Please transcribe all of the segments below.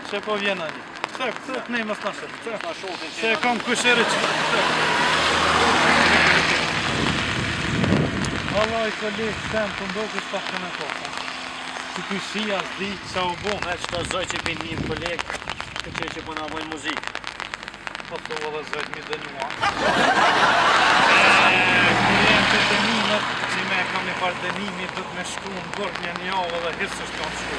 Që po vjen ali? Këtë ne mos na shef. Se kam kushërë që. Allah i kolegë tem të ndokës pa të me po. Që të shia zdi që u bo. Me që të zoj që për një kolegë, të që për në avojnë muzikë. Po të vëllë zojt mi dënua. Kër jenë të dënimet, që me kam një farë dënimi, të me shku në gërë një javë dhe hisë është kam shku.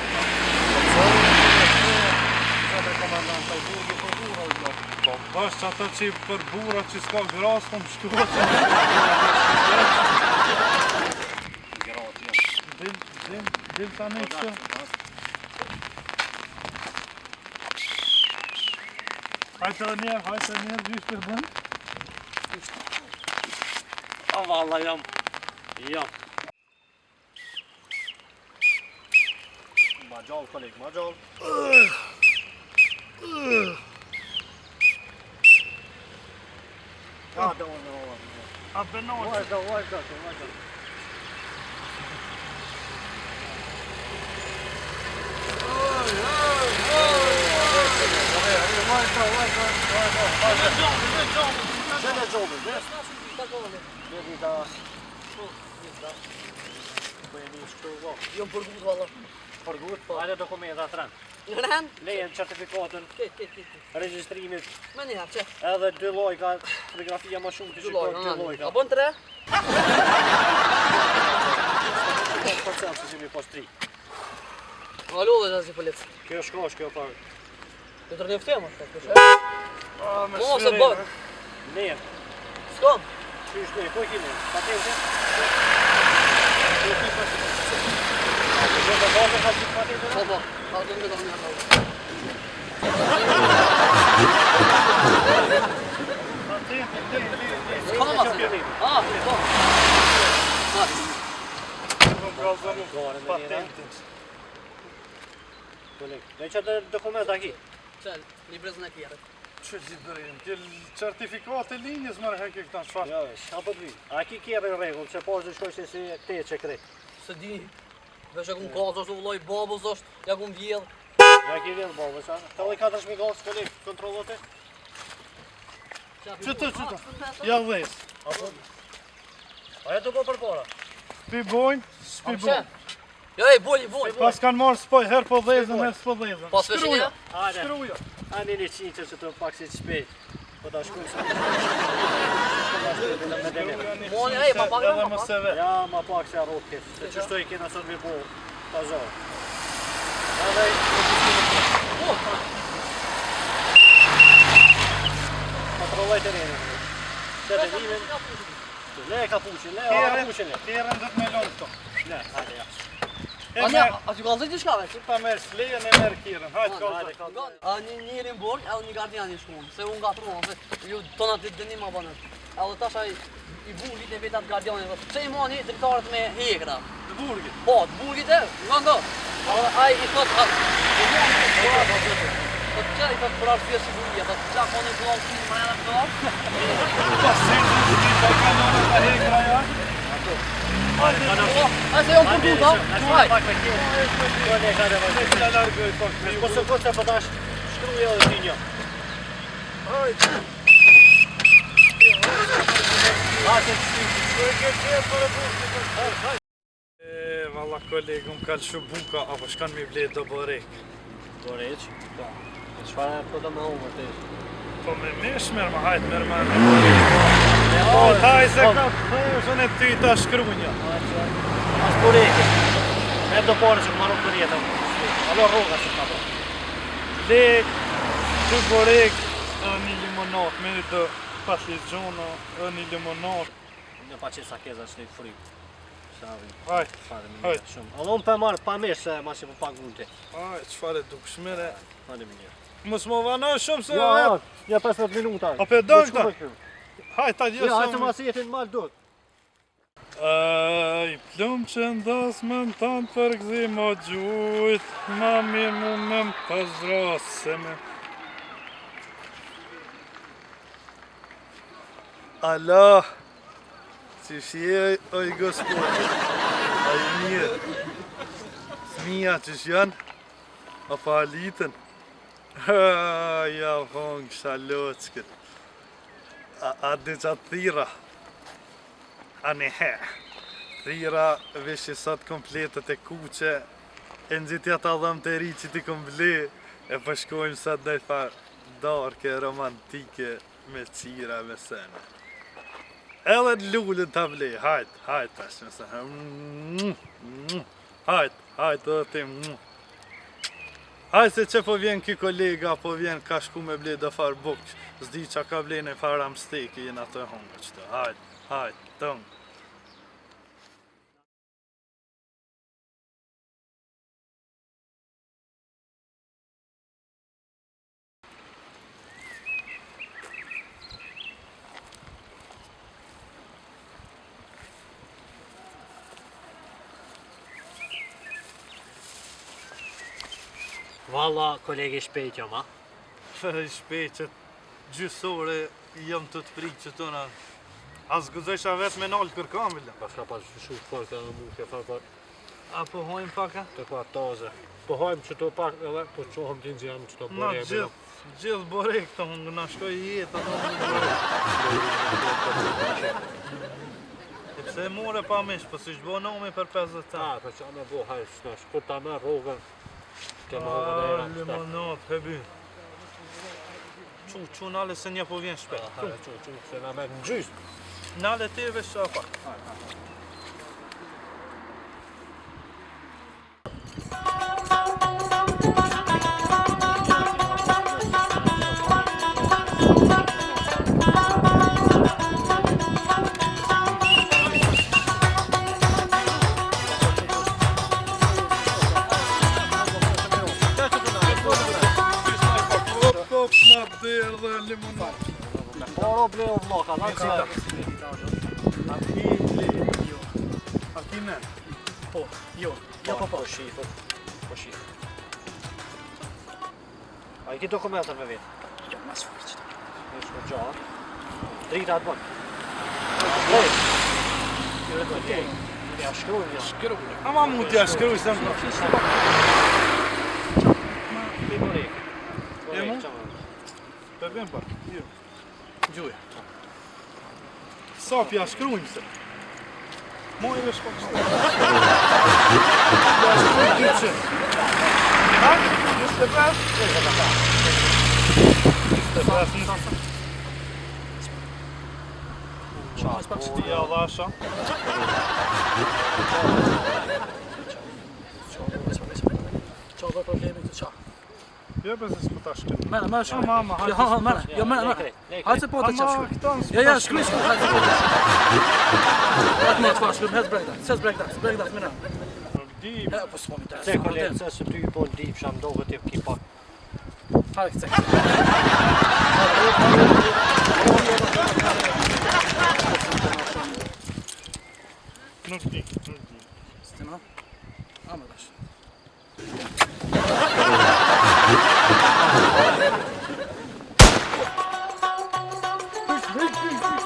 Po, është ato që për bura që s'ka grasë, po më shtua që më shtua. Dil të anë i kështë. Hajtë njerë, gjysh për bënd. A valla jam. Ma gjallë, kolik, ma gjallë. Ja, da var A benåd. Vajta. Jo për gut valla. Për gut, hajde dokumenta të rënd. Në rënd? Lejen certifikatën, regjistrimit, Me njëherë që? edhe dy lloj ka fotografia më shumë të shikoj dy lloj ka. A bon 3? Po çfarë se jemi pas 3. Alo dhe zasi polic. Kjo shkosh, kjo pa. Të të rënjëftem është këtë. Mos e bën. Lejen. S'kam. Qysh ne, po kemi. Patente. Po. A do të më doni. Ne që të dokumenta ki? Qëll, një brezën e tjere. Që gjithë dërim, t'jel certifikat e linjës mërë heke këta në shfarë. Jo, apo të vi. A ki kjerë në regull, që pas dhe shkoj se si te që krej. Se di, vesh e kum kazë është, ulloj babës është, ja kum vjedh. Ja ki vjedh babës, a? Të loj 4.000 gazë, kolik, kontrolote? Qëtë, ja dhes. Aja të po për para? Pi bojnë, s'pi bojnë. Jo, boj. Pas kanë marrë s'poj, her po dhezën, her s'po dhezën. Pas veshënja? Shkruja. A një qinqë që të pak si të shpejt. Po ta shkuj se... Moni, pa pak edhe më se vetë. Ja, ma pak se arroke. Se që shtoj kena sot me bo pazar. Edhe... Kontrolloj të rejnë. Se të nimin... Le kapuqin, Tjerën dhët me lonë këto. Le, hajde jashtë. A që ka zëjtë shka veç? Pa merë s'lejen e merë kjerën, hajtë ka. A njëri më borg, edhe një gardian i shkumë, se unë nga truan, se ju tonat të dënim ma banët. Edhe tash i burgit e vetat gardianit, pse i mani drejtarët me hekra? Të burgit? Po, të burgit e, nga ndo. Ai i thot, po që i thot për arsye sigurie, thot që ka një blok që më rrëna këto? Pas se të ka kanonat e hekra ja? A se jo më përdu, da? Se la largoj pak me ju. Po se këtë po tash shkruja dhe ti një. Valla kolegë, më kalë shu buka, apo shkan mi blejt do borek. Borek? Po. Çfarë po do më humë të ishë? Po me mesh mërë më hajtë mërë më Po taj se ka përshën e ty ta shkrunja. As boreke. Me do porë që marrë për jetëm. Alo rroga që ka bërë. Le, që borek, e një limonat, me do pati gjona, e një limonat. Në pa që sa keza që të i frikë. Hajt. Allo më për marrë pa mesh se ma që për pak mund të. Hajt, qëfare dukshmire. Faleminderit. Mos më vano shumë se... Ja 15 minuta. A pe dojnë këta? Hajt, ta gjithë Ja, hajtë ma si jetin mal do. Aj, plum që ndas më në tanë për gëzim o gjujt, ma mirë mu me më pazrasë me. Alo, që shje, oj gospodë, oj mirë. Fëmija që janë, a pa alitën. Ja hongë shaloçkët. A dhe qatë thira. A ne he. Thira veshë sot kompletët e kuqe. E në gjithja ta dhëm të ri që ti kom ble. E përshkojmë sot dhe fa darke romantike me qira me sene. Edhe të lullën të ble. Hajt tash me sene. Hajt edhe tim. Hajt se që po vjen ki kolega, po vjen ka shku me ble dhe farë bukë. Zdi që ka ble në farë amsteki, jena të hongë qëtë. Hajt, tëngë. Valla, kolegi shpejt jam, a? Shpejt që gjysore jam të të frikë që tëna. As gëzojsha vetë me nalë kërkam, villa. Pas ka pas shu fort edhe mu ke fa pak. A po hojmë paka? Të ka taze. Po hojmë që të pak edhe, po qohëm t'in që jam që të Na bërë gjithë bore këto hongë, na shkoj jetë ato hongë. E pse e more pa mish, po si shbo nomi për 50 ta. A, për që me bo hajë, shnash, kur ta me rogën. Kemë A, rogën e era. limonat, hebi. Qu, nale se një po vjen shpet. Qu, se na me në gjysë. Nale ti e vesh apa. Ma dherë dhe limonat. Poro bleu vloka, la Cita. ka. A ki men? Po, jo, po shifët. Po shifët. A i ki dokumentën me vetë? Jo, mas fërë që të. Në shko gjatë. Drita atë bënë. Lej! Kjore të lej. Ja shkrujnë, ja. Shkrujnë. A ma mu t'ja shkruj se më E mu? Përbim pak, jo. Gjuja. Sa pja shkrujmë se. Moj vesh pak shkrujmë. Ja shkrujmë 200. Ha? 25? 25. Ti ja dhasha. Qa dhe problemi të qa? Jo për se s'po ta shkrim. Mene, shkruj. Mama, Jo, mene, jo, mene. Hajtë se po të qa Ama shkruj. këta në Ja, shkruj, hajtë se po të qa. Hajtë më të fa shkruj, hez breakdance, mene. di. Ja, po s'po mi të Se kolegë, se se ty po ndi pësha mdohë t'jem ki pak. Hajtë këcek. Nuk di. Stima? A më dash.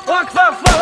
Fuck!